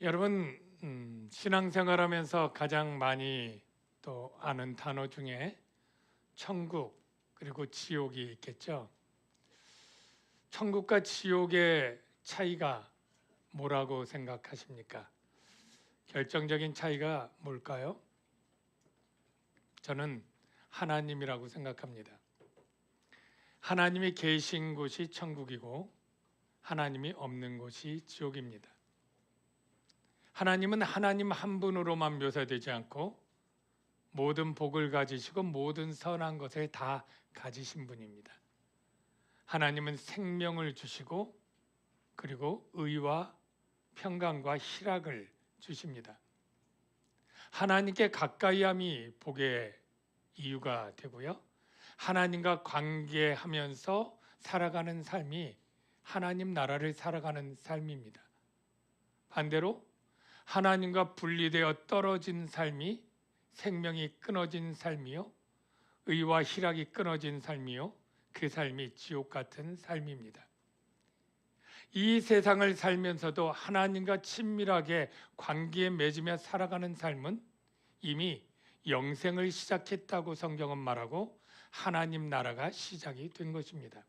여러분, 신앙생활하면서 가장 많이 또 아는 단어 중에 천국 그리고 지옥이 있겠죠. 천국과 지옥의 차이가 뭐라고 생각하십니까? 결정적인 차이가 뭘까요? 저는 하나님이라고 생각합니다. 하나님이 계신 곳이 천국이고 하나님이 없는 곳이 지옥입니다. 하나님은 하나님 한 분으로만 묘사되지 않고 모든 복을 가지시고 모든 선한 것을 다 가지신 분입니다. 하나님은 생명을 주시고 그리고 의와 평강과 희락을 주십니다. 하나님께 가까이함이 복의 이유가 되고요. 하나님과 관계하면서 살아가는 삶이 하나님 나라를 살아가는 삶입니다. 반대로 하나님과 분리되어 떨어진 삶이 생명이 끊어진 삶이요, 의와 희락이 끊어진 삶이요, 그 삶이 지옥 같은 삶입니다. 이 세상을 살면서도 하나님과 친밀하게 관계에 맺으며 살아가는 삶은 이미 영생을 시작했다고 성경은 말하고 하나님 나라가 시작이 된 것입니다.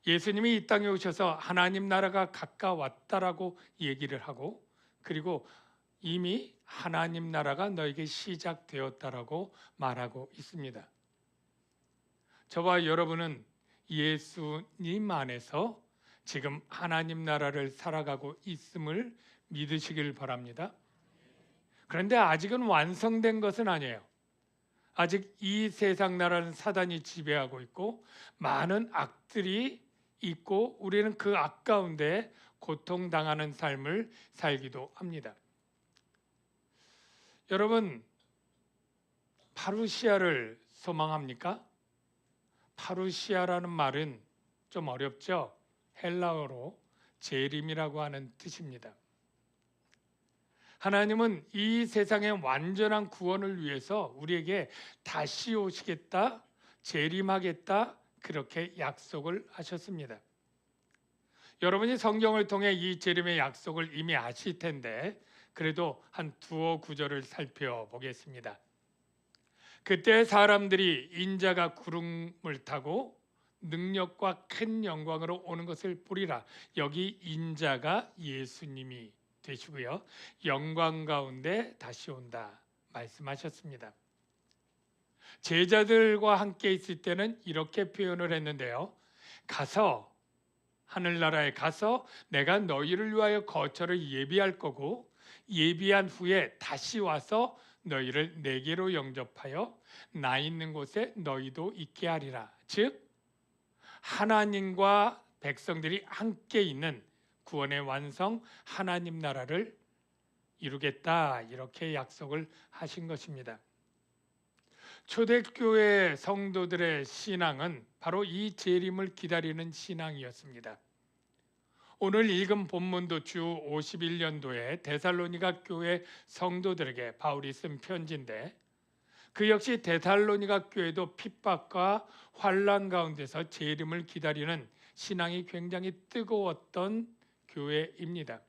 예수님이 이 땅에 오셔서 하나님 나라가 가까웠다라고 얘기를 하고 그리고 이미 하나님 나라가 너에게 시작되었다라고 말하고 있습니다. 저와 여러분은 예수님 안에서 지금 하나님 나라를 살아가고 있음을 믿으시길 바랍니다. 그런데 아직은 완성된 것은 아니에요. 아직 이 세상 나라는 사단이 지배하고 있고 많은 악들이 있고 우리는 그 악 가운데 고통당하는 삶을 살기도 합니다. 여러분, 파루시아를 소망합니까? 파루시아라는 말은 좀 어렵죠? 헬라어로 재림이라고 하는 뜻입니다. 하나님은 이 세상의 완전한 구원을 위해서 우리에게 다시 오시겠다, 재림하겠다, 그렇게 약속을 하셨습니다. 여러분이 성경을 통해 이 재림의 약속을 이미 아실 텐데 그래도 한 두어 구절을 살펴보겠습니다. 그때 사람들이 인자가 구름을 타고 능력과 큰 영광으로 오는 것을 보리라. 여기 인자가 예수님이 되시고요. 영광 가운데 다시 온다 말씀하셨습니다. 제자들과 함께 있을 때는 이렇게 표현을 했는데요. 가서 하늘나라에 가서 내가 너희를 위하여 거처를 예비할 거고 예비한 후에 다시 와서 너희를 내게로 영접하여 나 있는 곳에 너희도 있게 하리라. 즉 하나님과 백성들이 함께 있는 구원의 완성 하나님 나라를 이루겠다 이렇게 약속을 하신 것입니다. 초대교회 성도들의 신앙은 바로 이 재림을 기다리는 신앙이었습니다. 오늘 읽은 본문도 주 51년도에 데살로니가 교회 성도들에게 바울이 쓴 편지인데 그 역시 데살로니가 교회도 핍박과 환난 가운데서 재림을 기다리는 신앙이 굉장히 뜨거웠던 교회입니다.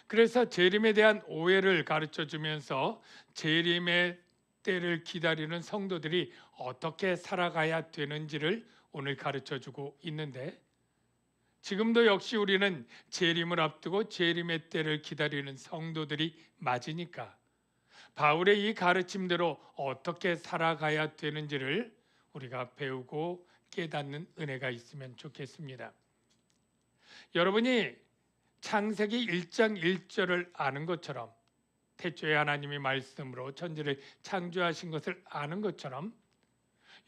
그래서 재림에 대한 오해를 가르쳐 주면서 재림의 때를 기다리는 성도들이 어떻게 살아가야 되는지를 오늘 가르쳐 주고 있는데 지금도 역시 우리는 재림을 앞두고 재림의 때를 기다리는 성도들이 맞으니까 바울의 이 가르침대로 어떻게 살아가야 되는지를 우리가 배우고 깨닫는 은혜가 있으면 좋겠습니다. 여러분이 창세기 1장 1절을 아는 것처럼 태초에 하나님이 말씀으로 천지를 창조하신 것을 아는 것처럼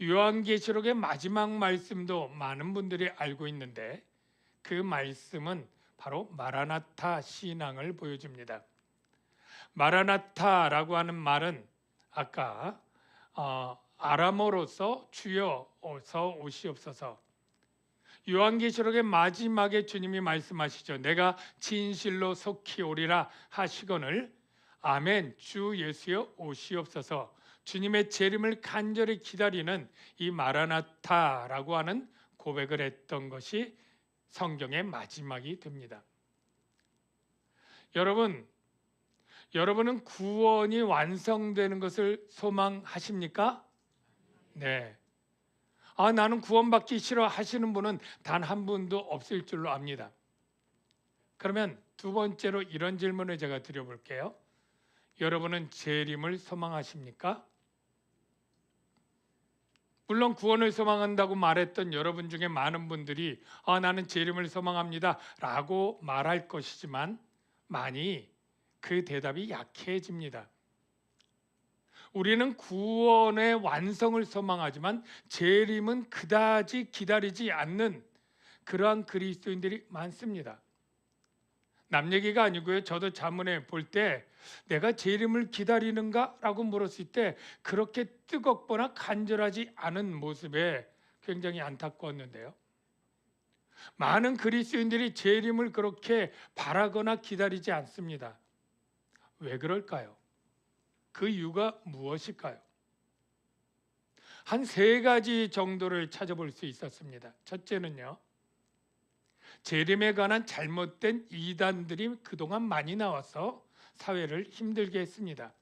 요한계시록의 마지막 말씀도 많은 분들이 알고 있는데 그 말씀은 바로 마라나타 신앙을 보여줍니다. 마라나타라고 하는 말은 아까 아람어로서 주여 어서 오시옵소서. 요한계시록의 마지막에 주님이 말씀하시죠. 내가 진실로 속히 오리라 하시거늘 아멘 주 예수여 오시옵소서. 주님의 재림을 간절히 기다리는 이 마라나타라고 하는 고백을 했던 것이 성경의 마지막이 됩니다. 여러분은 구원이 완성되는 것을 소망하십니까? 네. 나는 구원받기 싫어 하시는 분은 단 한 분도 없을 줄로 압니다. 그러면 두 번째로 이런 질문을 제가 드려볼게요. 여러분은 재림을 소망하십니까? 물론 구원을 소망한다고 말했던 여러분 중에 많은 분들이 나는 재림을 소망합니다 라고 말할 것이지만 많이 그 대답이 약해집니다. 우리는 구원의 완성을 소망하지만 재림은 그다지 기다리지 않는 그러한 그리스도인들이 많습니다. 남 얘기가 아니고요. 저도 자문에 볼 때 내가 재림을 기다리는가? 라고 물었을 때 그렇게 뜨겁거나 간절하지 않은 모습에 굉장히 안타까웠는데요. 많은 그리스도인들이 재림을 그렇게 바라거나 기다리지 않습니다. 왜 그럴까요? 그 이유가 무엇일까요? 한 세 가지 정도를 찾아볼 수 있었습니다. 첫째는요, 재림에 관한 잘못된 이단들이 그동안 많이 나와서 사회를 힘들게 했습니다.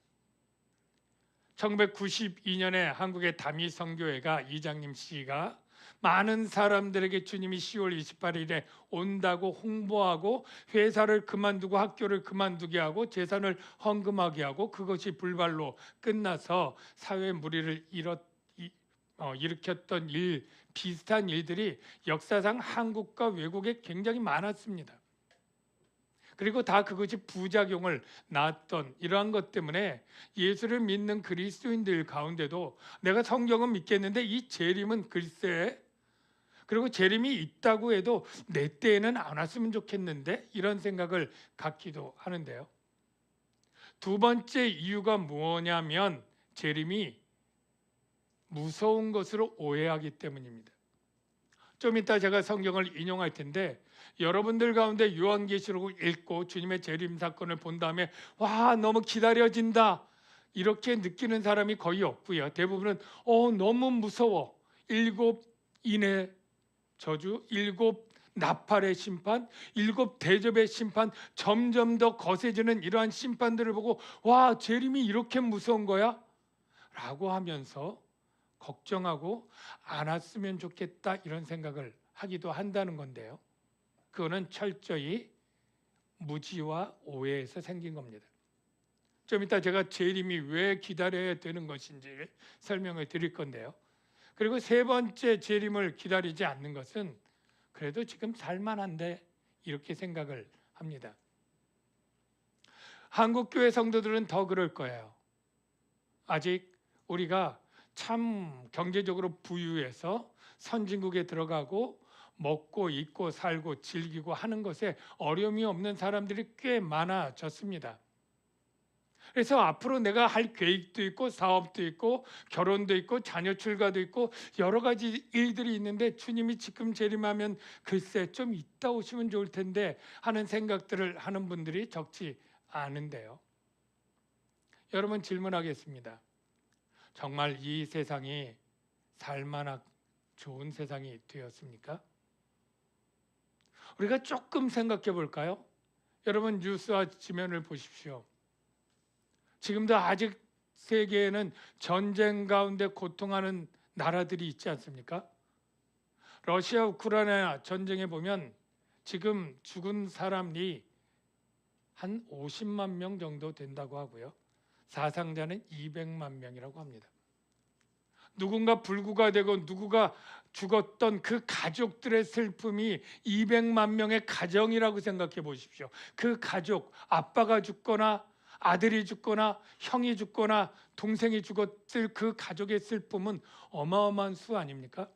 1992년에 한국의 다미 선교회가 이장님 씨가 많은 사람들에게 주님이 10월 28일에 온다고 홍보하고 회사를 그만두고 학교를 그만두게 하고 재산을 헌금하게 하고 그것이 불발로 끝나서 사회 무리를 일으켰던 비슷한 일들이 역사상 한국과 외국에 굉장히 많았습니다. 그리고 다 그것이 부작용을 낳았던 이러한 것 때문에 예수를 믿는 그리스도인들 가운데도 내가 성경은 믿겠는데 이 재림은 글쎄, 그리고 재림이 있다고 해도 내 때에는 안 왔으면 좋겠는데 이런 생각을 갖기도 하는데요. 두 번째 이유가 뭐냐면 재림이 무서운 것으로 오해하기 때문입니다. 좀 이따 제가 성경을 인용할 텐데 여러분들 가운데 요한계시록을 읽고 주님의 재림 사건을 본 다음에 와 너무 기다려진다 이렇게 느끼는 사람이 거의 없고요. 대부분은 너무 무서워. 7인의 저주, 7 나팔의 심판, 7 대접의 심판, 점점 더 거세지는 이러한 심판들을 보고 와 재림이 이렇게 무서운 거야? 라고 하면서 걱정하고 안 왔으면 좋겠다 이런 생각을 하기도 한다는 건데요. 그거는 철저히 무지와 오해에서 생긴 겁니다. 좀 이따 제가 재림이 왜 기다려야 되는 것인지 설명을 드릴 건데요. 그리고 세 번째 재림을 기다리지 않는 것은 그래도 지금 살만한데 이렇게 생각을 합니다. 한국교회 성도들은 더 그럴 거예요. 아직 우리가 참 경제적으로 부유해서 선진국에 들어가고 먹고 입고 살고 즐기고 하는 것에 어려움이 없는 사람들이 꽤 많아졌습니다. 그래서 앞으로 내가 할 계획도 있고 사업도 있고 결혼도 있고 자녀 출가도 있고 여러 가지 일들이 있는데 주님이 지금 재림하면 글쎄 좀 이따 오시면 좋을 텐데 하는 생각들을 하는 분들이 적지 않은데요. 여러분 질문하겠습니다. 정말 이 세상이 살만한 좋은 세상이 되었습니까? 우리가 조금 생각해 볼까요? 여러분 뉴스와 지면을 보십시오. 지금도 아직 세계에는 전쟁 가운데 고통하는 나라들이 있지 않습니까? 러시아 우크라이나 전쟁에 보면 지금 죽은 사람이 한 50만 명 정도 된다고 하고요. 사상자는 200만 명이라고 합니다. 누군가 불구가 되고 누구가 죽었던 그 가족들의 슬픔이 200만 명의 가정이라고 생각해 보십시오. 그 가족, 아빠가 죽거나 아들이 죽거나 형이 죽거나 동생이 죽었을 그 가족의 슬픔은 어마어마한 수 아닙니까?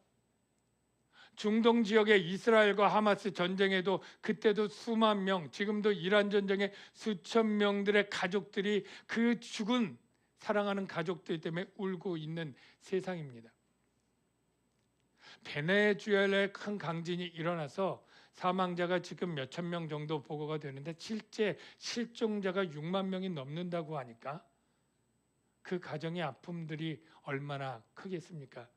중동 지역의 이스라엘과 하마스 전쟁에도 그때도 수만 명, 지금도 이란 전쟁에 수천 명들의 가족들이 그 죽은 사랑하는 가족들 때문에 울고 있는 세상입니다. 베네수엘라에 큰 강진이 일어나서 사망자가 지금 몇천 명 정도 보고가 되는데 실제 실종자가 6만 명이 넘는다고 하니까 그 가정의 아픔들이 얼마나 크겠습니까?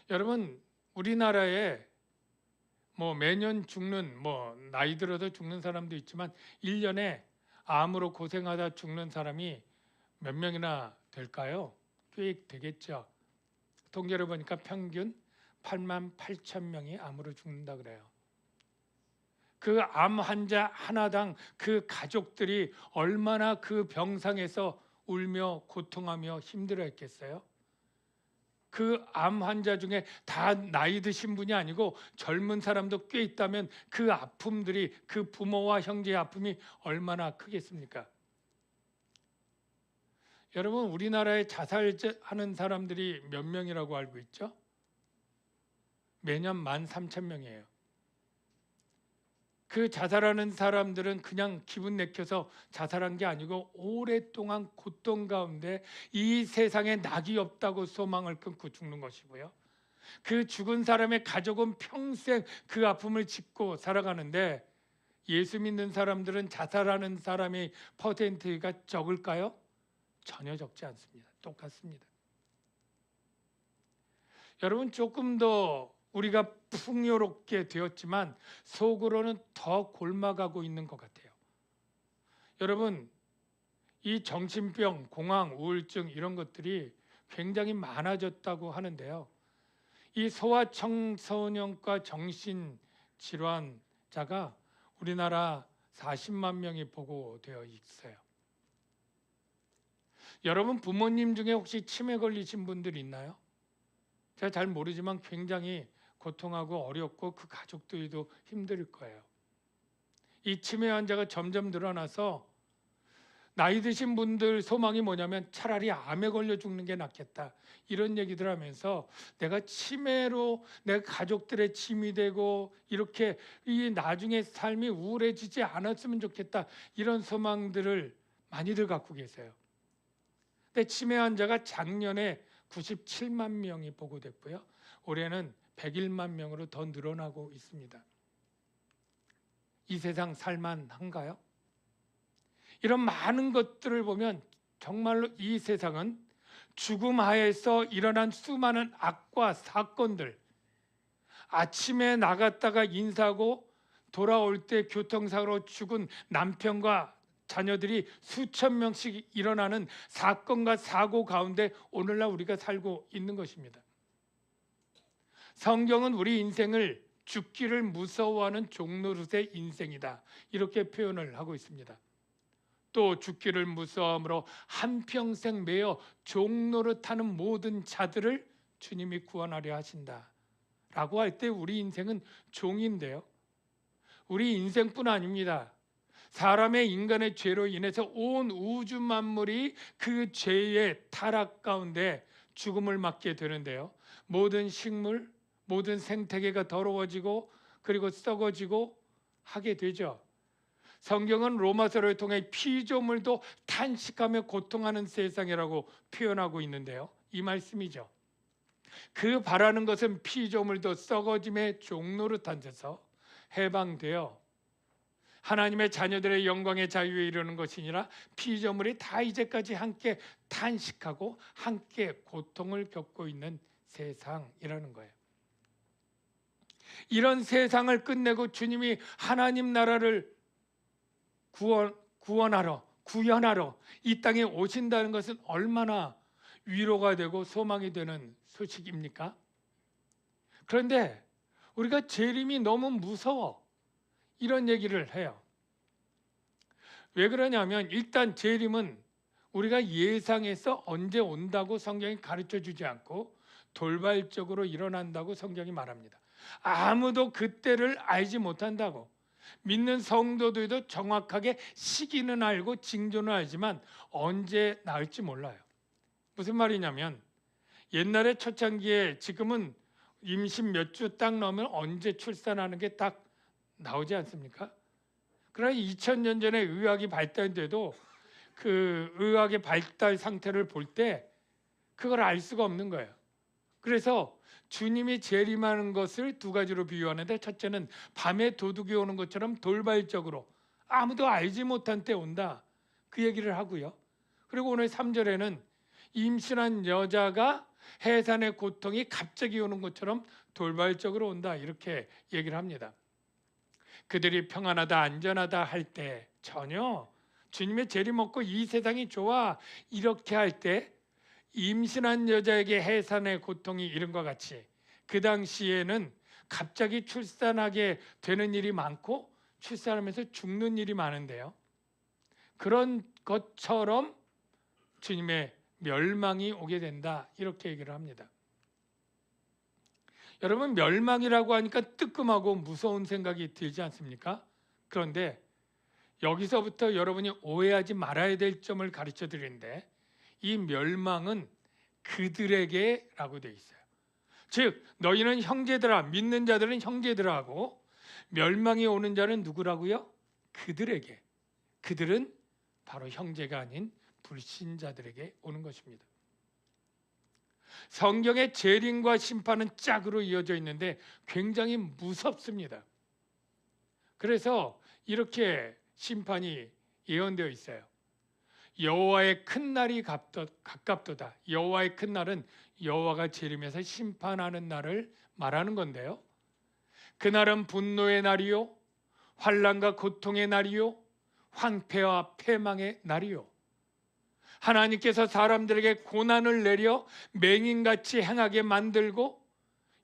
여러분 우리나라에 뭐 매년 죽는, 뭐 나이 들어서 죽는 사람도 있지만 1년에 암으로 고생하다 죽는 사람이 몇 명이나 될까요? 꽤 되겠죠. 통계를 보니까 평균 8만 8천 명이 암으로 죽는다 그래요. 그 암 환자 하나당 그 가족들이 얼마나 그 병상에서 울며 고통하며 힘들어했겠어요? 그 암 환자 중에 다 나이 드신 분이 아니고 젊은 사람도 꽤 있다면 그 아픔들이, 그 부모와 형제의 아픔이 얼마나 크겠습니까? 여러분, 우리나라에 자살하는 사람들이 몇 명이라고 알고 있죠? 매년 13,000명이에요. 그 자살하는 사람들은 그냥 기분 내켜서 자살한 게 아니고 오랫동안 고통 가운데 이 세상에 낙이 없다고 소망을 끊고 죽는 것이고요. 그 죽은 사람의 가족은 평생 그 아픔을 짚고 살아가는데, 예수 믿는 사람들은 자살하는 사람의 퍼센트가 적을까요? 전혀 적지 않습니다. 똑같습니다. 여러분, 조금 더 우리가 풍요롭게 되었지만 속으로는 더 골마가고 있는 것 같아요. 여러분, 이 정신병, 공황, 우울증 이런 것들이 굉장히 많아졌다고 하는데요. 이 소아청소년과 정신질환자가 우리나라 40만 명이 보고되어 있어요. 여러분, 부모님 중에 혹시 치매 걸리신 분들 있나요? 제가 잘 모르지만 굉장히 고통하고 어렵고 그 가족들도 힘들 거예요. 이 치매 환자가 점점 늘어나서 나이 드신 분들 소망이 뭐냐면 차라리 암에 걸려 죽는 게 낫겠다, 이런 얘기들 하면서 내가 치매로 내 가족들의 짐이 되고 이렇게 이 나중에 삶이 우울해지지 않았으면 좋겠다, 이런 소망들을 많이들 갖고 계세요. 근데 치매 환자가 작년에 97만 명이 보고됐고요. 올해는 101만 명으로 더 늘어나고 있습니다. 이 세상 살만한가요? 이런 많은 것들을 보면 정말로 이 세상은 죽음 하에서 일어난 수많은 악과 사건들, 아침에 나갔다가 인사하고 돌아올 때 교통사고로 죽은 남편과 자녀들이 수천 명씩 일어나는 사건과 사고 가운데 오늘날 우리가 살고 있는 것입니다. 성경은 우리 인생을 죽기를 무서워하는 종노릇의 인생이다, 이렇게 표현을 하고 있습니다. 또 죽기를 무서워함으로 한평생 매여 종노릇하는 모든 자들을 주님이 구원하려 하신다 라고 할 때 우리 인생은 종인데요, 우리 인생뿐 아닙니다. 사람의 인간의 죄로 인해서 온 우주 만물이 그 죄의 타락 가운데 죽음을 맞게 되는데요, 모든 식물, 모든 생태계가 더러워지고 그리고 썩어지고 하게 되죠. 성경은 로마서를 통해 피조물도 탄식하며 고통하는 세상이라고 표현하고 있는데요, 이 말씀이죠. 그 바라는 것은 피조물도 썩어짐의 종로릇 앉아서 해방되어 하나님의 자녀들의 영광의 자유에 이르는 것이니라. 피조물이 다 이제까지 함께 탄식하고 함께 고통을 겪고 있는 세상이라는 거예요. 이런 세상을 끝내고 주님이 하나님 나라를 구현하러 이 땅에 오신다는 것은 얼마나 위로가 되고 소망이 되는 소식입니까? 그런데 우리가 재림이 너무 무서워, 이런 얘기를 해요. 왜 그러냐면 일단 재림은 우리가 예상해서 언제 온다고 성경이 가르쳐 주지 않고 돌발적으로 일어난다고 성경이 말합니다. 아무도 그때를 알지 못한다고. 믿는 성도들도 정확하게 시기는 알고 징조는 알지만 언제 나올지 몰라요. 무슨 말이냐면 옛날에 초창기에, 지금은 임신 몇 주 딱 넘으면 언제 출산하는 게 딱 나오지 않습니까? 그러나 2000년 전에 의학이 발달돼도 그 의학의 발달 상태를 볼 때 그걸 알 수가 없는 거예요. 그래서 주님이 재림하는 것을 두 가지로 비유하는데, 첫째는 밤에 도둑이 오는 것처럼 돌발적으로 아무도 알지 못한 때 온다, 그 얘기를 하고요. 그리고 오늘 3절에는 임신한 여자가 해산의 고통이 갑자기 오는 것처럼 돌발적으로 온다 이렇게 얘기를 합니다. 그들이 평안하다 안전하다 할 때 전혀 주님의 재림 먹고 이 세상이 좋아 이렇게 할 때 임신한 여자에게 해산의 고통이 이른과 같이 그 당시에는 갑자기 출산하게 되는 일이 많고 출산하면서 죽는 일이 많은데요. 그런 것처럼 주님의 멸망이 오게 된다 이렇게 얘기를 합니다. 여러분 멸망이라고 하니까 뜨끔하고 무서운 생각이 들지 않습니까? 그런데 여기서부터 여러분이 오해하지 말아야 될 점을 가르쳐 드리는데 이 멸망은 그들에게라고 되어 있어요. 즉 너희는 형제들아 믿는 자들은 형제들하고 멸망이 오는 자는 누구라고요? 그들에게. 그들은 바로 형제가 아닌 불신자들에게 오는 것입니다. 성경의 재림과 심판은 짝으로 이어져 있는데 굉장히 무섭습니다. 그래서 이렇게 심판이 예언되어 있어요. 여호와의 큰 날이 가깝도다. 여호와의 큰 날은 여호와가 재림해서 심판하는 날을 말하는 건데요. 그날은 분노의 날이요 환난과 고통의 날이요 황폐와 패망의 날이요 하나님께서 사람들에게 고난을 내려 맹인같이 행하게 만들고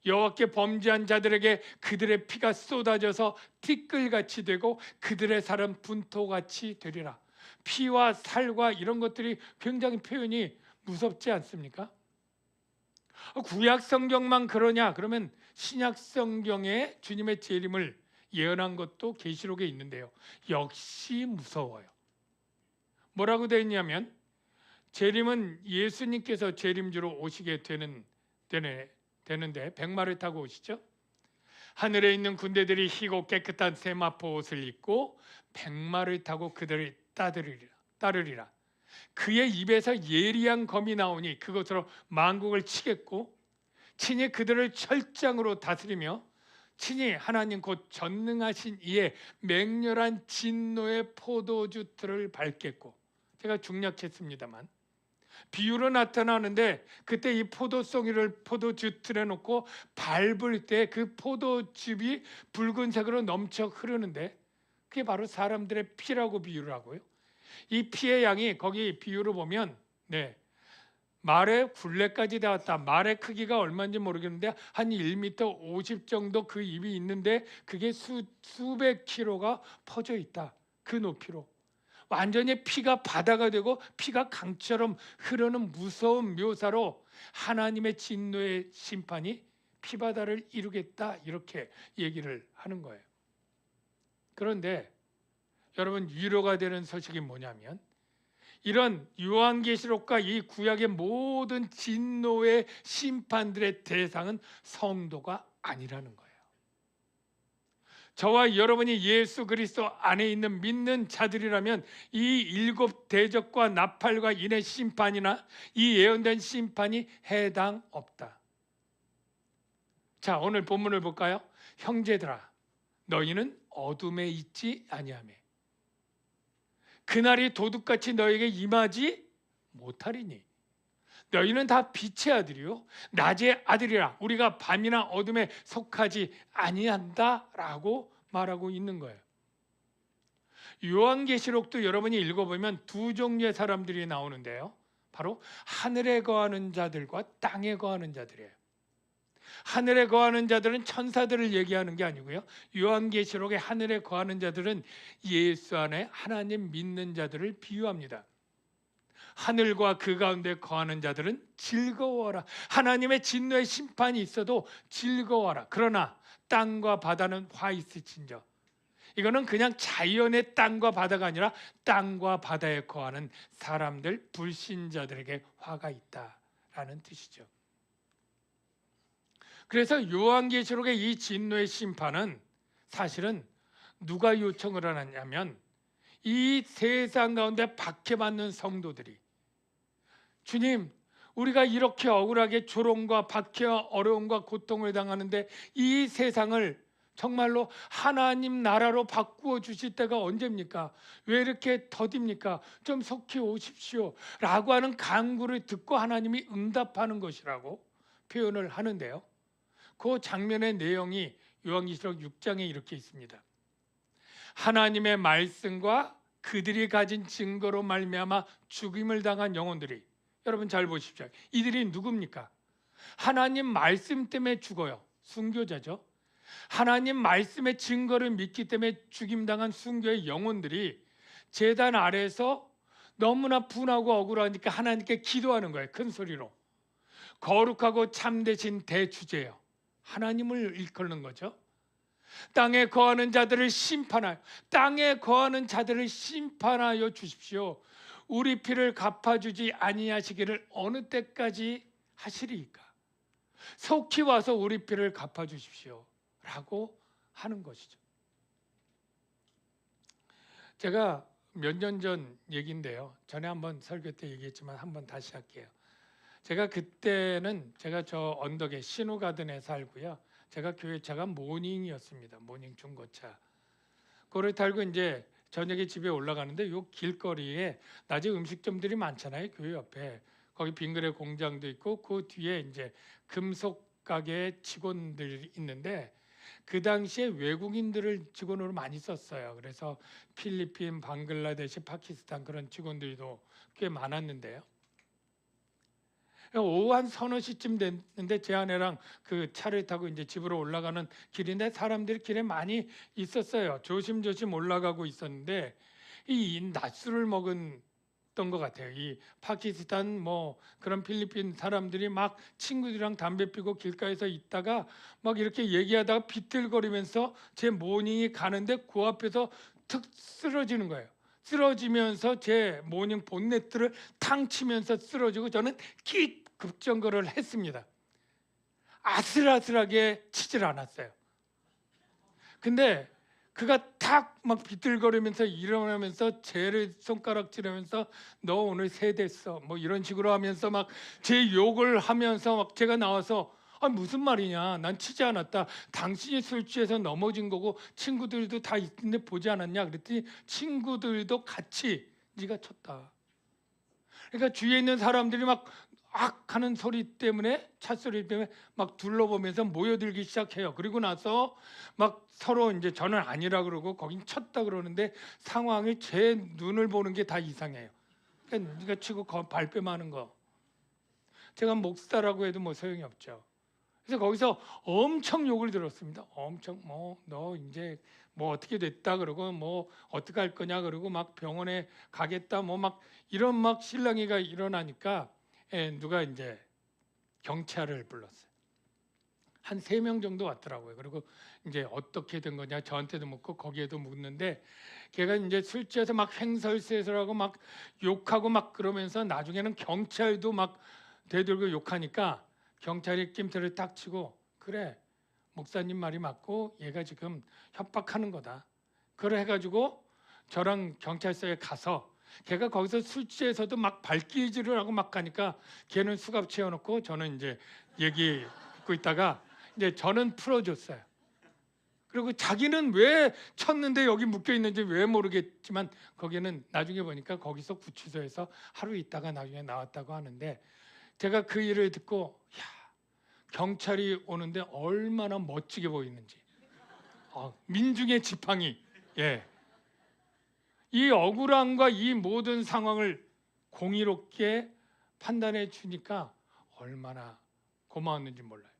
여호와께 범죄한 자들에게 그들의 피가 쏟아져서 티끌같이 되고 그들의 살은 분토같이 되리라. 피와 살과 이런 것들이 굉장히 표현이 무섭지 않습니까? 구약 성경만 그러냐? 그러면 신약 성경에 주님의 재림을 예언한 것도 계시록에 있는데요. 역시 무서워요. 뭐라고 되어 있냐면 재림은 예수님께서 재림주로 오시게 되는데 백마를 타고 오시죠. 하늘에 있는 군대들이 희고 깨끗한 세마포 옷을 입고 백마를 타고 그들을 따르리라. 그의 입에서 예리한 검이 나오니 그것으로 만국을 치겠고 친히 그들을 철장으로 다스리며 친히 하나님 곧 전능하신 이의 맹렬한 진노의 포도주틀을 밟겠고 제가 중략했습니다만 비유로 나타나는데 그때 이 포도송이를 포도주틀에 놓고 밟을 때 그 포도즙이 붉은색으로 넘쳐 흐르는데 그게 바로 사람들의 피라고 비유를 하고요. 이 피의 양이 거기 비유로 보면 말의 굴레까지 닿았다. 말의 크기가 얼마인지 모르겠는데 한 1m 50 정도 그 입이 있는데 그게 수백 킬로가 퍼져 있다. 그 높이로. 완전히 피가 바다가 되고 피가 강처럼 흐르는 무서운 묘사로 하나님의 진노의 심판이 피바다를 이루겠다 이렇게 얘기를 하는 거예요. 그런데 여러분 위로가 되는 소식이 뭐냐면 이런 요한계시록과 이 구약의 모든 진노의 심판들의 대상은 성도가 아니라는 거예요. 저와 여러분이 예수 그리스도 안에 있는 믿는 자들이라면 이 일곱 대적과 나팔과 인의 심판이나 이 예언된 심판이 해당 없다. 자, 오늘 본문을 볼까요? 형제들아 너희는 어둠에 있지 아니하며 그날이 도둑같이 너에게 임하지 못하리니 너희는 다 빛의 아들이요 낮의 아들이라 우리가 밤이나 어둠에 속하지 아니한다라고 말하고 있는 거예요. 요한계시록도 여러분이 읽어보면 두 종류의 사람들이 나오는데요. 바로 하늘에 거하는 자들과 땅에 거하는 자들이에요. 하늘에 거하는 자들은 천사들을 얘기하는 게 아니고요. 요한계시록의 하늘에 거하는 자들은 예수 안에 하나님 믿는 자들을 비유합니다. 하늘과 그 가운데 거하는 자들은 즐거워하라. 하나님의 진노의 심판이 있어도 즐거워하라. 그러나 땅과 바다는 화 있을진저. 이거는 그냥 자연의 땅과 바다가 아니라 땅과 바다에 거하는 사람들, 불신자들에게 화가 있다라는 뜻이죠. 그래서 요한계시록의 이 진노의 심판은 사실은 누가 요청을 하냐면 이 세상 가운데 박해받는 성도들이 주님 우리가 이렇게 억울하게 조롱과 박해와 어려움과 고통을 당하는데 이 세상을 정말로 하나님 나라로 바꾸어 주실 때가 언제입니까? 왜 이렇게 더딥니까? 좀 속히 오십시오 라고 하는 간구를 듣고 하나님이 응답하는 것이라고 표현을 하는데요. 그 장면의 내용이 요한계시록 6장에 이렇게 있습니다. 하나님의 말씀과 그들이 가진 증거로 말미암아 죽임을 당한 영혼들이, 여러분 잘 보십시오. 이들이 누굽니까? 하나님 말씀 때문에 죽어요. 순교자죠. 하나님 말씀의 증거를 믿기 때문에 죽임당한 순교의 영혼들이 제단 아래에서 너무나 분하고 억울하니까 하나님께 기도하는 거예요. 큰 소리로. 거룩하고 참되신 대주제요. 하나님을 일컫는 거죠. 땅에 거하는 자들을 심판하여, 땅에 거하는 자들을 심판하여 주십시오. 우리 피를 갚아주지 아니하시기를 어느 때까지 하시리이까? 속히 와서 우리 피를 갚아주십시오 라고 하는 것이죠. 제가 몇 년 전 얘기인데요. 전에 한번 설교 때 얘기했지만 한번 다시 할게요. 제가 그때는 제가 저 언덕에 신우가든에 살고요. 제가 교회차가 모닝이었습니다. 모닝 중고차. 그거를 타고 이제 저녁에 집에 올라가는데 요 길거리에 낮에 음식점들이 많잖아요. 교회 옆에. 거기 빙그레 공장도 있고 그 뒤에 이제 금속 가게 직원들이 있는데 그 당시에 외국인들을 직원으로 많이 썼어요. 그래서 필리핀, 방글라데시, 파키스탄 그런 직원들도 꽤 많았는데요. 오후 한 서너 시쯤 됐는데 제 아내랑 그 차를 타고 이제 집으로 올라가는 길인데 사람들이 길에 많이 있었어요. 조심조심 올라가고 있었는데 이 낮술을 먹은 것 같아요. 이 파키스탄 뭐 그런 필리핀 사람들이 막 친구들이랑 담배 피고 길가에서 있다가 막 이렇게 얘기하다가 비틀거리면서 제 모닝이 가는데 그 앞에서 툭 쓰러지는 거예요. 쓰러지면서 제 모닝 본네트를 탕 치면서 쓰러지고 저는 급정거를 했습니다. 아슬아슬하게 치질 않았어요. 근데 그가 탁 막 비틀거리면서 일어나면서 쟤를 손가락질하면서 너 오늘 세댔어 뭐 이런 식으로 하면서 막 제 욕을 하면서 막 제가 나와서 무슨 말이냐, 난 치지 않았다, 당신이 술 취해서 넘어진 거고 친구들도 다 있는데 보지 않았냐 그랬더니 친구들도 같이 네가 쳤다. 그러니까 주위에 있는 사람들이 막 악 하는 소리 때문에, 찻소리 때문에 막 둘러보면서 모여들기 시작해요. 그리고 나서 막 서로 이제 저는 아니라 그러고 거긴 쳤다 그러는데 상황이 제 눈을 보는 게 다 이상해요. 그러니까 네가 치고 발뺌하는 거. 제가 목사라고 해도 뭐 소용이 없죠. 그래서 거기서 엄청 욕을 들었습니다. 엄청 뭐 너 이제 뭐 어떻게 됐다 그러고 뭐 어떻게 할 거냐 그러고 막 병원에 가겠다 뭐 막 이런 막 실랑이가 일어나니까 누가 이제 경찰을 불렀어요. 한 3명 정도 왔더라고요. 그리고 이제 어떻게 된 거냐 저한테도 묻고 거기에도 묻는데 걔가 이제 술 취해서 막 횡설수설하고 막 욕하고 막 그러면서 나중에는 경찰도 막 대들고 욕하니까 경찰이 낌새를 딱 치고 그래 목사님 말이 맞고 얘가 지금 협박하는 거다. 그래 해가지고 저랑 경찰서에 가서 걔가 거기서 술 취해서도 막 발길질을 하고 막 가니까 걔는 수갑 채워놓고 저는 이제 얘기 듣고 있다가 이제 저는 풀어줬어요. 그리고 자기는 왜 쳤는데 여기 묶여 있는지 왜 모르겠지만 거기는 나중에 보니까 거기서 구치소에서 하루 있다가 나중에 나왔다고 하는데 제가 그 일을 듣고 경찰이 오는데 얼마나 멋지게 보이는지 민중의 지팡이 이 억울함과 이 모든 상황을 공의롭게 판단해 주니까 얼마나 고마웠는지 몰라요.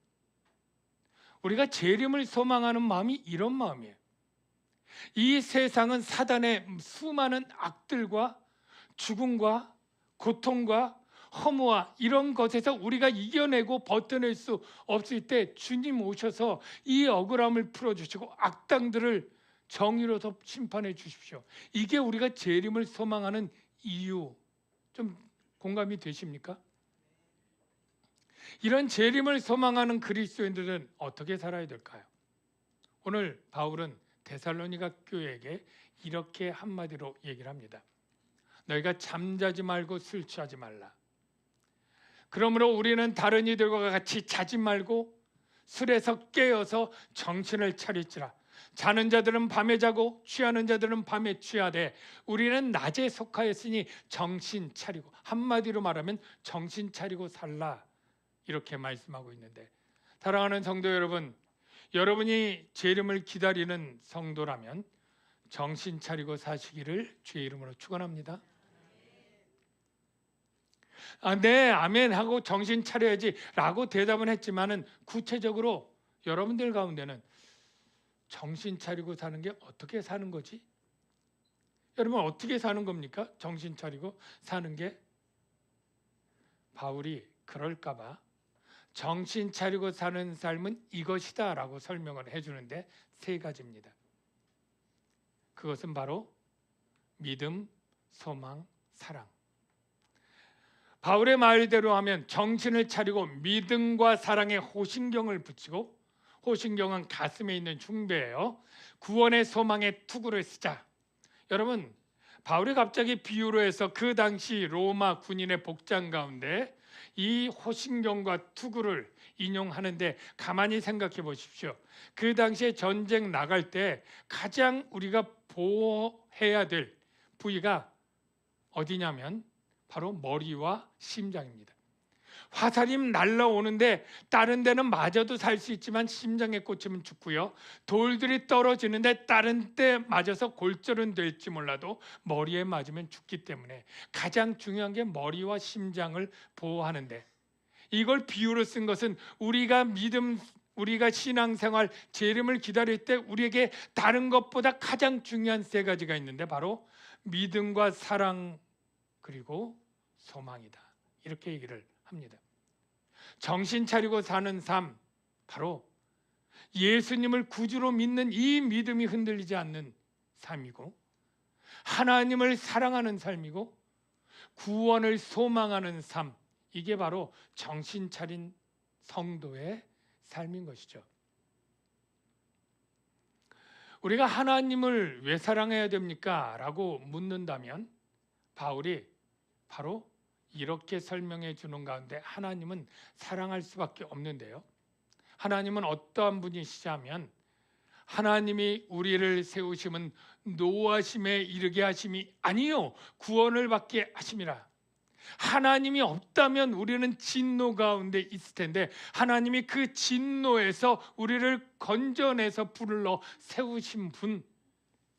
우리가 재림을 소망하는 마음이 이런 마음이에요. 이 세상은 사단의 수많은 악들과 죽음과 고통과 허무와 이런 것에서 우리가 이겨내고 버텨낼 수 없을 때 주님 오셔서 이 억울함을 풀어주시고 악당들을 정의로서 심판해 주십시오. 이게 우리가 재림을 소망하는 이유. 좀 공감이 되십니까? 이런 재림을 소망하는 그리스도인들은 어떻게 살아야 될까요? 오늘 바울은 데살로니가 교회에게 이렇게 한마디로 얘기를 합니다. 너희가 잠자지 말고 술 취하지 말라. 그러므로 우리는 다른 이들과 같이 자지 말고 술에서 깨어서 정신을 차릴지라. 자는 자들은 밤에 자고 취하는 자들은 밤에 취하되 우리는 낮에 속하였으니 정신 차리고, 한마디로 말하면 정신 차리고 살라, 이렇게 말씀하고 있는데 사랑하는 성도 여러분, 여러분이 재림을 기다리는 성도라면 정신 차리고 사시기를 주의 이름으로 축원합니다. 네, 아멘 하고 정신 차려야지 라고 대답은 했지만은 구체적으로 여러분들 가운데는 정신 차리고 사는 게 어떻게 사는 거지? 여러분 어떻게 사는 겁니까? 정신 차리고 사는 게? 바울이 그럴까 봐 정신 차리고 사는 삶은 이것이다 라고 설명을 해주는데 세 가지입니다. 그것은 바로 믿음, 소망, 사랑. 바울의 말대로 하면 정신을 차리고 믿음과 사랑에 호신경을 붙이고, 호신경은 가슴에 있는 흉배예요. 구원의 소망의 투구를 쓰자. 여러분, 바울이 갑자기 비유로 해서 그 당시 로마 군인의 복장 가운데 이 호신경과 투구를 인용하는데 가만히 생각해 보십시오. 그 당시에 전쟁 나갈 때 가장 우리가 보호해야 될 부위가 어디냐면 바로 머리와 심장입니다. 화살이 날라오는데 다른 데는 맞아도 살 수 있지만 심장에 꽂히면 죽고요. 돌들이 떨어지는데 다른 데 맞아서 골절은 될지 몰라도 머리에 맞으면 죽기 때문에 가장 중요한 게 머리와 심장을 보호하는데, 이걸 비유로 쓴 것은 우리가 신앙생활 재림을 기다릴 때 우리에게 다른 것보다 가장 중요한 세 가지가 있는데 바로 믿음과 사랑 그리고 소망이다. 이렇게 얘기를 합니다. 정신 차리고 사는 삶, 바로 예수님을 구주로 믿는 이 믿음이 흔들리지 않는 삶이고, 하나님을 사랑하는 삶이고, 구원을 소망하는 삶, 이게 바로 정신 차린 성도의 삶인 것이죠. 우리가 하나님을 왜 사랑해야 됩니까? 라고 묻는다면 바울이 바로 이렇게 설명해 주는 가운데 하나님은 사랑할 수밖에 없는데요. 하나님은 어떠한 분이시냐면 하나님이 우리를 세우심은 노하심에 이르게 하심이 아니요 구원을 받게 하심이라. 하나님이 없다면 우리는 진노 가운데 있을 텐데 하나님이 그 진노에서 우리를 건져내서 불러 세우신 분,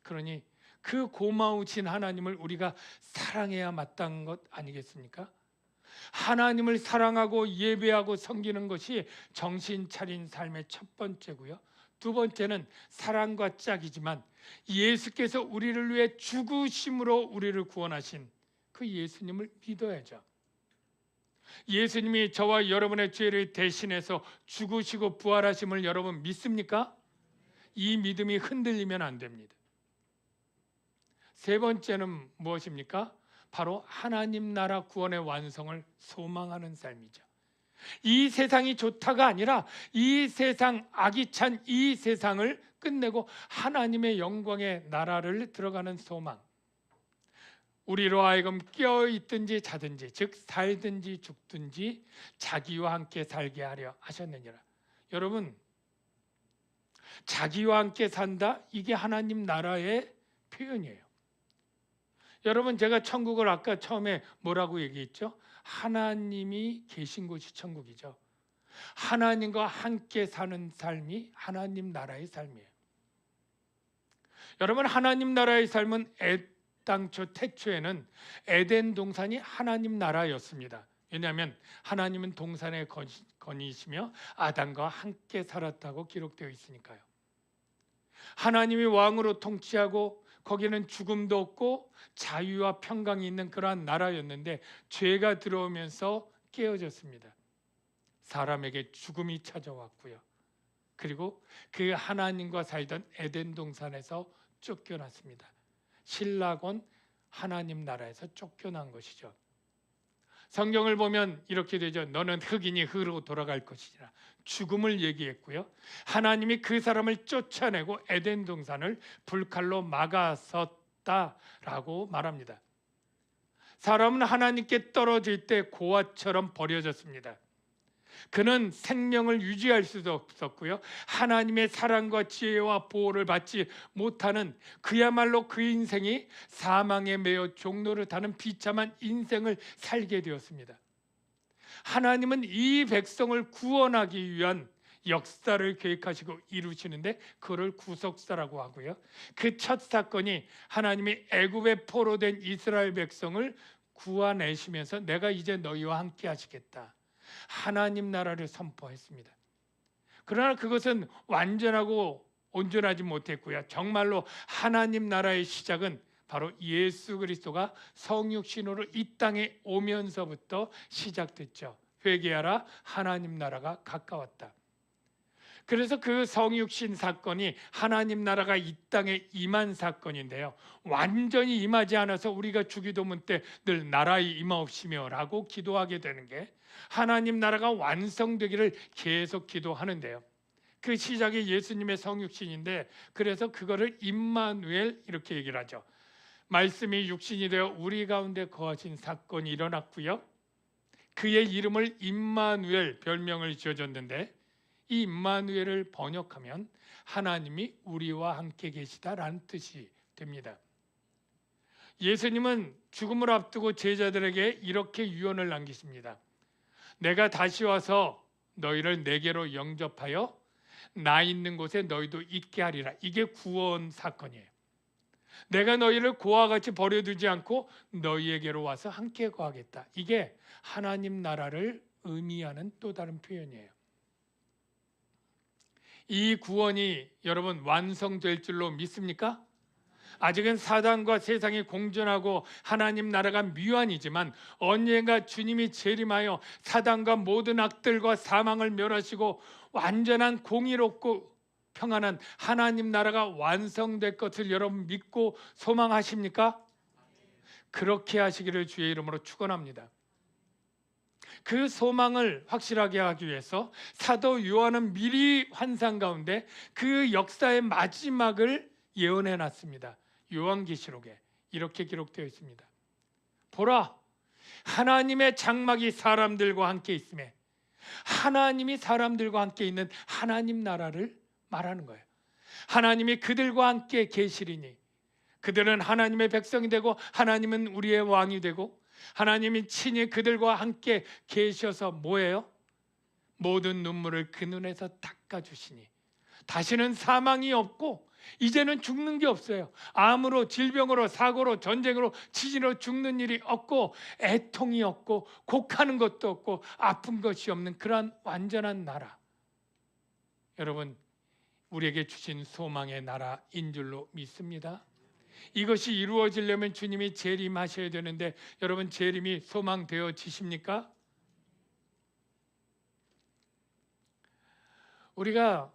그러니 그 고마우신 하나님을 우리가 사랑해야 마땅한 것 아니겠습니까? 하나님을 사랑하고 예배하고 섬기는 것이 정신 차린 삶의 첫 번째고요. 두 번째는 사랑과 짝이지만 예수께서 우리를 위해 죽으심으로 우리를 구원하신 그 예수님을 믿어야죠. 예수님이 저와 여러분의 죄를 대신해서 죽으시고 부활하심을 여러분 믿습니까? 이 믿음이 흔들리면 안 됩니다. 세 번째는 무엇입니까? 바로 하나님 나라 구원의 완성을 소망하는 삶이죠. 이 세상이 좋다가 아니라 이 세상, 악이 찬 이 세상을 끝내고 하나님의 영광의 나라를 들어가는 소망. 우리로 하여금 깨어있든지 자든지, 즉 살든지 죽든지 자기와 함께 살게 하려 하셨느니라. 여러분, 자기와 함께 산다, 이게 하나님 나라의 표현이에요. 여러분, 제가 천국을 아까 처음에 뭐라고 얘기했죠? 하나님이 계신 곳이 천국이죠. 하나님과 함께 사는 삶이 하나님 나라의 삶이에요. 여러분, 하나님 나라의 삶은 당초 태초에는 에덴 동산이 하나님 나라였습니다. 왜냐하면 하나님은 동산의 건이시며 아담과 함께 살았다고 기록되어 있으니까요. 하나님이 왕으로 통치하고 거기는 죽음도 없고 자유와 평강이 있는 그러한 나라였는데 죄가 들어오면서 깨어졌습니다. 사람에게 죽음이 찾아왔고요. 그리고 그 하나님과 살던 에덴 동산에서 쫓겨났습니다. 신라곤 하나님 나라에서 쫓겨난 것이죠. 성경을 보면 이렇게 되죠. 너는 흙이니 흙으로 돌아갈 것이라. 죽음을 얘기했고요. 하나님이 그 사람을 쫓아내고 에덴 동산을 불칼로 막아섰다라고 말합니다. 사람은 하나님께 떨어질 때 고아처럼 버려졌습니다. 그는 생명을 유지할 수도 없었고요. 하나님의 사랑과 지혜와 보호를 받지 못하는 그야말로 그 인생이 사망에 매여 종노릇하는 비참한 인생을 살게 되었습니다. 하나님은 이 백성을 구원하기 위한 역사를 계획하시고 이루시는데 그를 구속사라고 하고요. 그 첫 사건이 하나님이 애굽의 포로된 이스라엘 백성을 구원내시면서 내가 이제 너희와 함께 하시겠다. 하나님 나라를 선포했습니다. 그러나 그것은 완전하고 온전하지 못했고요. 정말로 하나님 나라의 시작은 바로 예수 그리스도가 성육신으로 이 땅에 오면서부터 시작됐죠. 회개하라, 하나님 나라가 가까웠다. 그래서 그 성육신 사건이 하나님 나라가 이 땅에 임한 사건인데요. 완전히 임하지 않아서 우리가 주기도문 때 늘 나라의 임하옵시며 라고 기도하게 되는 게 하나님 나라가 완성되기를 계속 기도하는데요. 그 시작이 예수님의 성육신인데 그래서 그거를 임마누엘 이렇게 얘기를 하죠. 말씀이 육신이 되어 우리 가운데 거하신 사건이 일어났고요. 그의 이름을 임마누엘 별명을 지어줬는데 이 임마누엘을 번역하면 하나님이 우리와 함께 계시다라는 뜻이 됩니다. 예수님은 죽음을 앞두고 제자들에게 이렇게 유언을 남기십니다. 내가 다시 와서 너희를 내게로 영접하여 나 있는 곳에 너희도 있게 하리라. 이게 구원 사건이에요. 내가 너희를 고와 같이 버려두지 않고 너희에게로 와서 함께 거하겠다. 이게 하나님 나라를 의미하는 또 다른 표현이에요. 이 구원이 여러분 완성될 줄로 믿습니까? 아직은 사단과 세상이 공존하고 하나님 나라가 미완이지만 언젠가 주님이 재림하여 사단과 모든 악들과 사망을 멸하시고 완전한 공의롭고 평안한 하나님 나라가 완성될 것을 여러분 믿고 소망하십니까? 그렇게 하시기를 주의 이름으로 축원합니다. 그 소망을 확실하게 하기 위해서 사도 요한은 미리 환상 가운데 그 역사의 마지막을 예언해 놨습니다. 요한계시록에 이렇게 기록되어 있습니다. 보라, 하나님의 장막이 사람들과 함께 있음에 하나님이 사람들과 함께 있는 하나님 나라를 말하는 거예요. 하나님이 그들과 함께 계시리니 그들은 하나님의 백성이 되고 하나님은 우리의 왕이 되고 하나님이 친히 그들과 함께 계셔서 뭐예요? 모든 눈물을 그 눈에서 닦아주시니 다시는 사망이 없고 이제는 죽는 게 없어요. 암으로 질병으로 사고로 전쟁으로 지진으로 죽는 일이 없고 애통이 없고 곡하는 것도 없고 아픈 것이 없는 그러한 완전한 나라. 여러분 우리에게 주신 소망의 나라인 줄로 믿습니다. 이것이 이루어지려면 주님이 재림하셔야 되는데 여러분 재림이 소망되어지십니까? 우리가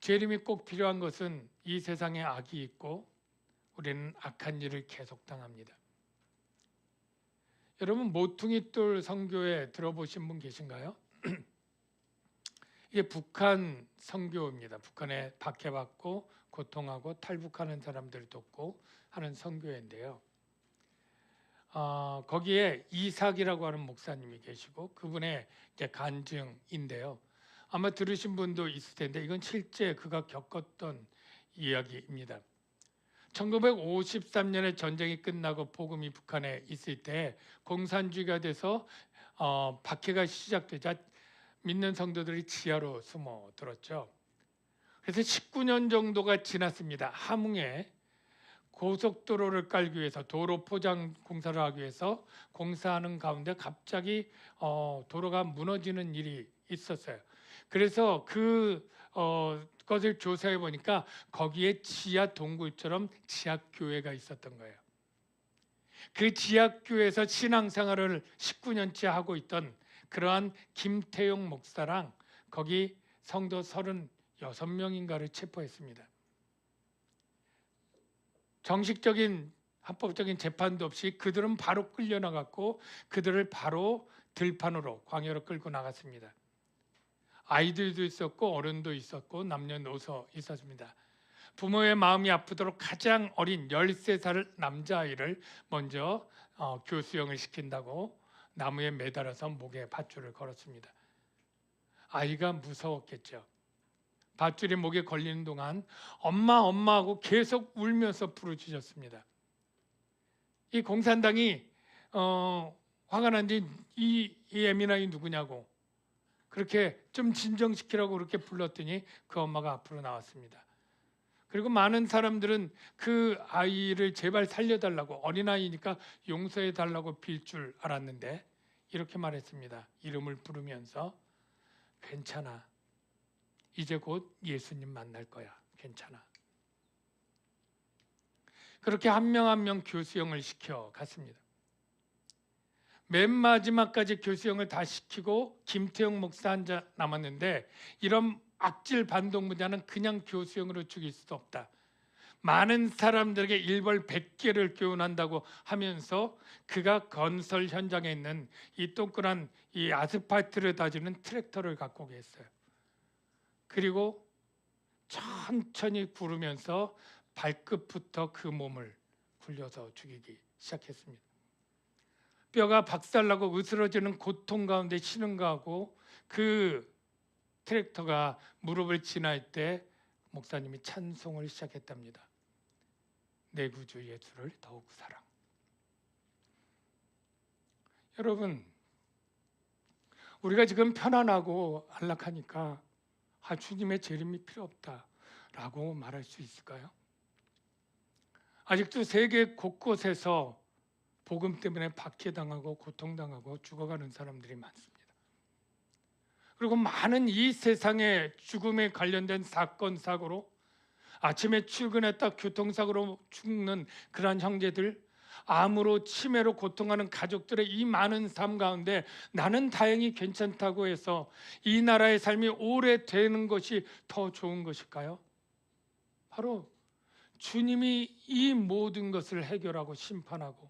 재림이 꼭 필요한 것은 이 세상에 악이 있고 우리는 악한 일을 계속 당합니다. 여러분 모퉁이 돌 선교회 들어보신 분 계신가요? 이게 북한 선교입니다. 북한에 박해받고 고통하고 탈북하는 사람들을 돕고 하는 선교회인데요. 거기에 이삭이라고 하는 목사님이 계시고 그분의 이제 간증인데요. 아마 들으신 분도 있을 텐데 이건 실제 그가 겪었던 이야기입니다. 1953년에 전쟁이 끝나고 복음이 북한에 있을 때 공산주의가 돼서 박해가 시작되자 믿는 성도들이 지하로 숨어들었죠. 그래서 19년 정도가 지났습니다. 함흥에 고속도로를 깔기 위해서 도로 포장 공사를 하기 위해서 공사하는 가운데 갑자기 도로가 무너지는 일이 있었어요. 그래서 그것을 조사해 보니까 거기에 지하 동굴처럼 지하교회가 있었던 거예요. 그 지하교회에서 신앙생활을 19년째 하고 있던 그러한 김태용 목사랑 거기 성도 36명인가를 체포했습니다. 정식적인 합법적인 재판도 없이 그들은 바로 끌려나갔고 그들을 바로 들판으로 광야로 끌고 나갔습니다. 아이들도 있었고 어른도 있었고 남녀노소 있었습니다. 부모의 마음이 아프도록 가장 어린 13살 남자아이를 먼저 교수형을 시킨다고 나무에 매달아서 목에 밧줄을 걸었습니다. 아이가 무서웠겠죠. 밧줄이 목에 걸리는 동안 엄마 엄마하고 계속 울면서 부르짖었습니다. 이 공산당이 화가 난 뒤 이 예민아이 누구냐고 그렇게 좀 진정시키라고 그렇게 불렀더니 그 엄마가 앞으로 나왔습니다. 그리고 많은 사람들은 그 아이를 제발 살려달라고, 어린아이니까 용서해달라고 빌 줄 알았는데 이렇게 말했습니다. 이름을 부르면서 괜찮아. 이제 곧 예수님 만날 거야. 괜찮아. 그렇게 한 명 한 명 교수형을 시켜 갔습니다. 맨 마지막까지 교수형을 다 시키고 김태형 목사 혼자 남았는데 이런 악질 반동무자는 그냥 교수형으로 죽일 수도 없다. 많은 사람들에게 일벌 100개를 교훈한다고 하면서 그가 건설 현장에 있는 이 동그란 이 아스팔트를 다지는 트랙터를 갖고 계셨어요. 그리고 천천히 구르면서 발끝부터 그 몸을 굴려서 죽이기 시작했습니다. 뼈가 박살나고 으스러지는 고통 가운데 신음가하고 그 트랙터가 무릎을 지날 때 목사님이 찬송을 시작했답니다. 내 구주 예수를 더욱 사랑. 여러분, 우리가 지금 편안하고 안락하니까 주님의 재림이 필요 없다라고 말할 수 있을까요? 아직도 세계 곳곳에서 복음 때문에 박해당하고 고통당하고 죽어가는 사람들이 많습니다. 그리고 많은 이 세상의 죽음에 관련된 사건 사고로 아침에 출근했다 교통사고로 죽는 그러한 형제들, 암으로 치매로 고통하는 가족들의 이 많은 삶 가운데 나는 다행히 괜찮다고 해서 이 나라의 삶이 오래되는 것이 더 좋은 것일까요? 바로 주님이 이 모든 것을 해결하고 심판하고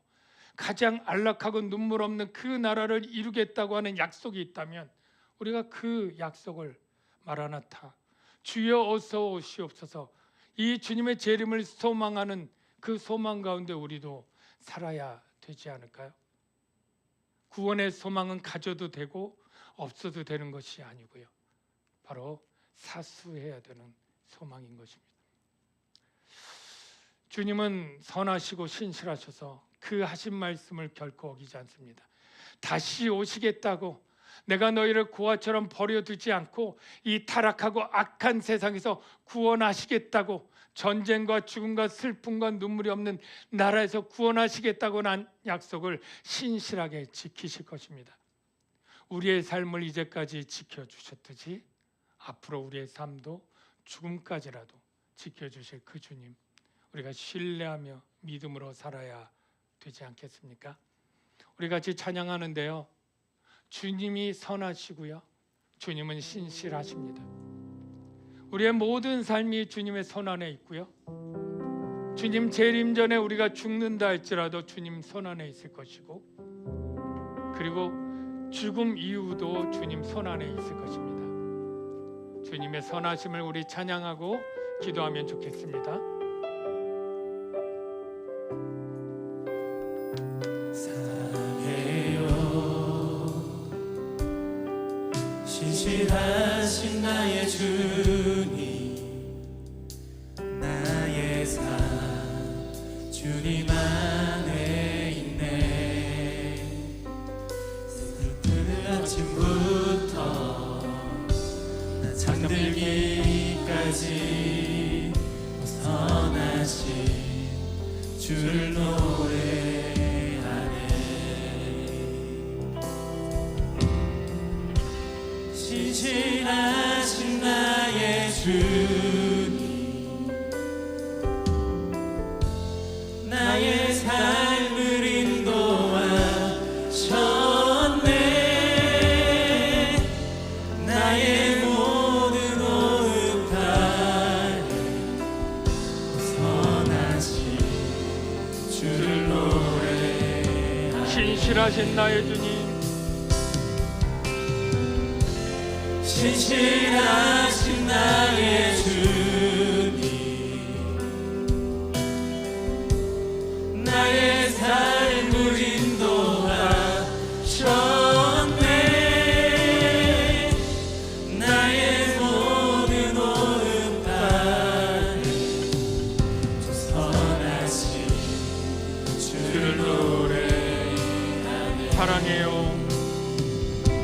가장 안락하고 눈물 없는 그 나라를 이루겠다고 하는 약속이 있다면 우리가 그 약속을 마라나타, 주여 어서 오시옵소서, 이 주님의 재림을 소망하는 그 소망 가운데 우리도 살아야 되지 않을까요? 구원의 소망은 가져도 되고 없어도 되는 것이 아니고요, 바로 사수해야 되는 소망인 것입니다. 주님은 선하시고 신실하셔서 그 하신 말씀을 결코 어기지 않습니다. 다시 오시겠다고, 내가 너희를 고아처럼 버려두지 않고 이 타락하고 악한 세상에서 구원하시겠다고, 전쟁과 죽음과 슬픔과 눈물이 없는 나라에서 구원하시겠다고 난 약속을 신실하게 지키실 것입니다. 우리의 삶을 이제까지 지켜주셨듯이 앞으로 우리의 삶도 죽음까지라도 지켜주실 그 주님, 우리가 신뢰하며 믿음으로 살아야 되지 않겠습니까? 우리 같이 찬양하는데요, 주님이 선하시고요, 주님은 신실하십니다. 우리의 모든 삶이 주님의 손 안에 있고요, 주님 재림 전에 우리가 죽는다 할지라도 주님 손 안에 있을 것이고, 그리고 죽음 이후도 주님 손 안에 있을 것입니다. 주님의 선하심을 우리 찬양하고 기도하면 좋겠습니다. 신실하신 나의 주님, 나의 삶 주님 안에 있네. 그 아침부터 나 잠들기까지 선하신 주를 노래하네. 신실하신 나의 주님, 나의 삶을 인도하셨네. 나의 모든 호흡 다해 선하신 주를 노래하네. 신실하신 나의 주님, 신실하신 나의 주님, 나의 삶을 인도하셨네. 나의 모든 호흡 다해 선하신 주를 노래하네. 사랑해요.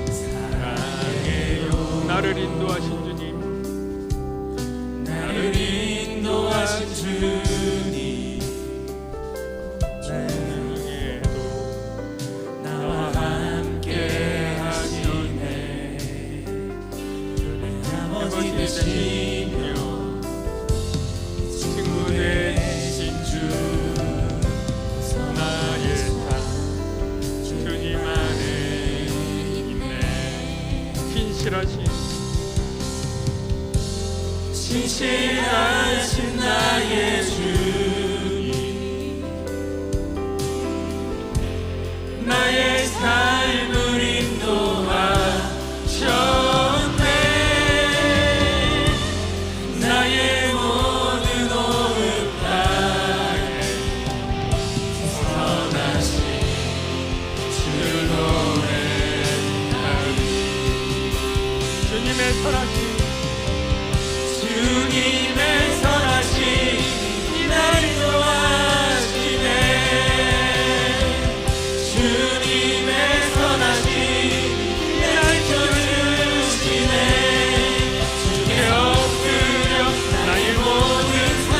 사랑해요. 나를 인도하신 주님, 나를 인도하신 주님, 중에도 나와 함께 하시네. 아버지 되시며 친구 되신 주, 나의 삶 주님 안에 있네. 신실하신 나의 주님, 나의 삶을 인도하셨네. 나의 모든 오은 땅에 선하신 주를 노래하리. 주님의 선하심, 주님의 선하심 나를 인도하시네. 주님의 선하심 나를 켜주시네. 주께 엎드려 나의 모든 삶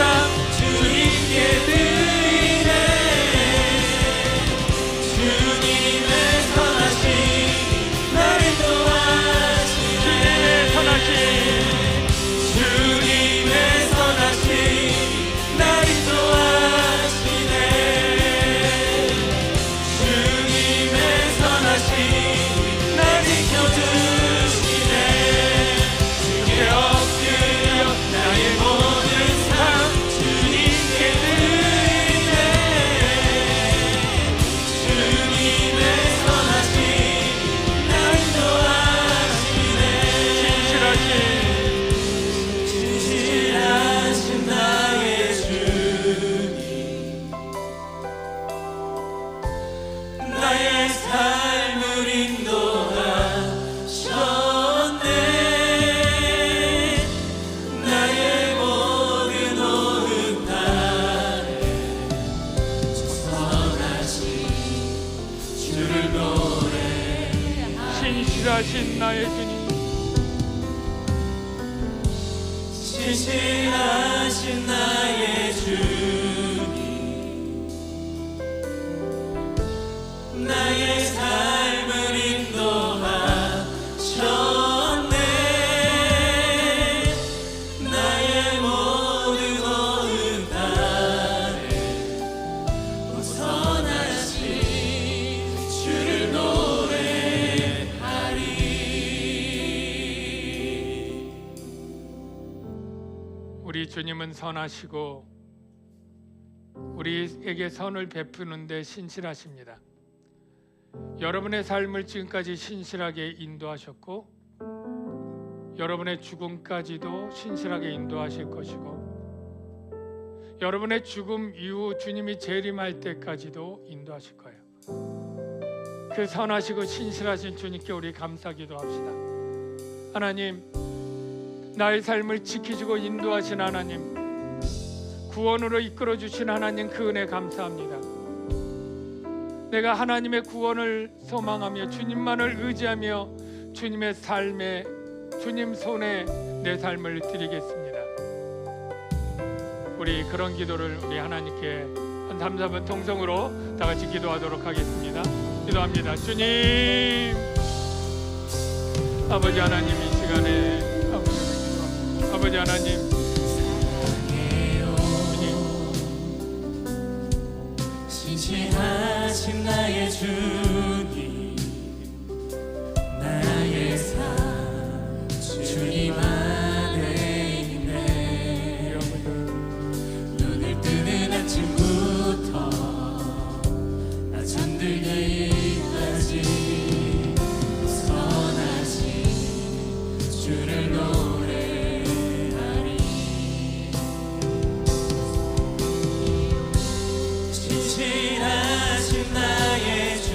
주님께 드리네. 주님의 선하심 나를 인도하시네. 선하심, 주님의 선하심 날 인도하시네. 주님의 선하심 날 지켜주시네. 주께 엎드려 나의 모든 삶 주님께 드리네. 주님의 선하심 날 인도하시네. 신실하신 나의 주님, 나의 삶을 인도하셨네. 나의 모든 오은 땅에 선하신 주를 노래. 신실하신 나의 주님, 신실하신 나의 주님, 나의 삶을 인도하셨네. 나의 모든 오은 땅에 선하신 주를 노래하리. 우리 주님은 선하시고 우리에게 선을 베푸는데 신실하십니다. 여러분의 삶을 지금까지 신실하게 인도하셨고 여러분의 죽음까지도 신실하게 인도하실 것이고 여러분의 죽음 이후 주님이 재림할 때까지도 인도하실 거예요. 그 선하시고 신실하신 주님께 우리 감사기도 합시다. 하나님, 나의 삶을 지키시고 인도하신 하나님, 구원으로 이끌어 주신 하나님, 그 은혜 감사합니다. 내가 하나님의 구원을 소망하며 주님만을 의지하며 주님의 삶에, 주님 손에 내 삶을 드리겠습니다. 우리 그런 기도를 우리 하나님께 한 3, 4분 통성으로 다 같이 기도하도록 하겠습니다. 기도합니다. 주님, 아버지 하나님, 이 시간에 아버지 하나님, 신실하신 나의 주님, 나의 삶 주님 안에 있네. 눈을 뜨는 아침부터 나 잠들기까지 선하신 주를 노래하리. 신실하신 나의 주,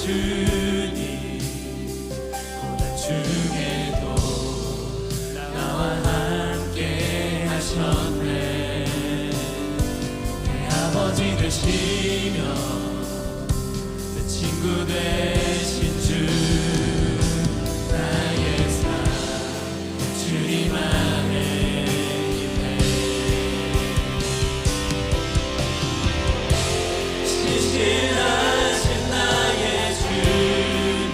주님 고난 중에도 나와 함께 하셨네. 내 아버지 되시며 내 친구 되신 주 나의 삶 주님 안에 있네. 신실하신 나의 주님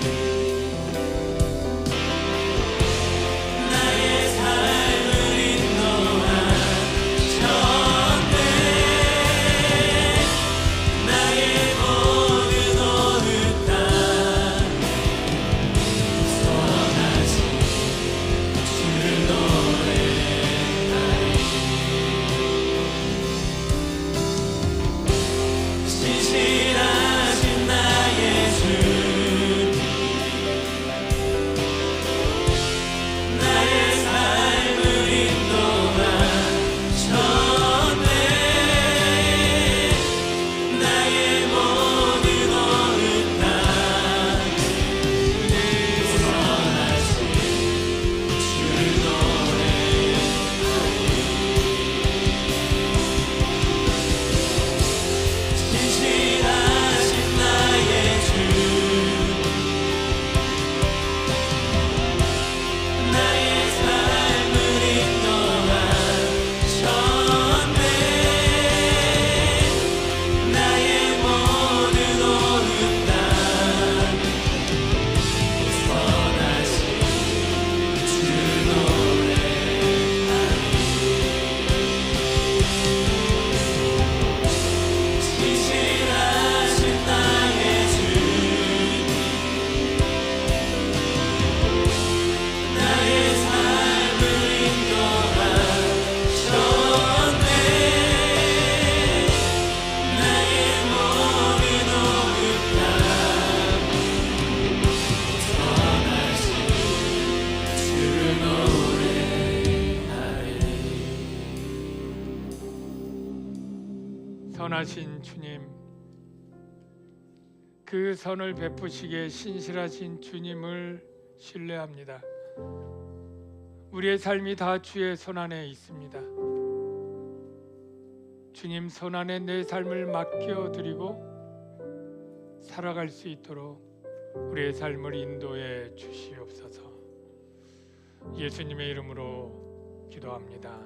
나의 삶을 인도하셨네. 나의 모든 어느 땅에 선하신 주를 노래하리. 신실하신 나의 주님 나의 삶을 인도하셨네. 나의 모든 어느 땅에 선하신 주를 노래하리. 신실하신 나의 주님 나의 삶을 인도하셨네. 나의 모든 어느 땅에 선하신 주를 노래하리. 신실하신 나의 주님 나의 삶을 인도하셨네. 나의 모든 어느 땅에 선하신 주를 노래하리. 선하신 주님, 그 선을 베푸시기에 신실하신 주님을 신뢰합니다. 우리의 삶이 다 주의 손 안에 있습니다. 주님 손 안에 내 삶을 맡겨드리고 살아갈 수 있도록 우리의 삶을 인도해 주시옵소서. 예수님의 이름으로 기도합니다.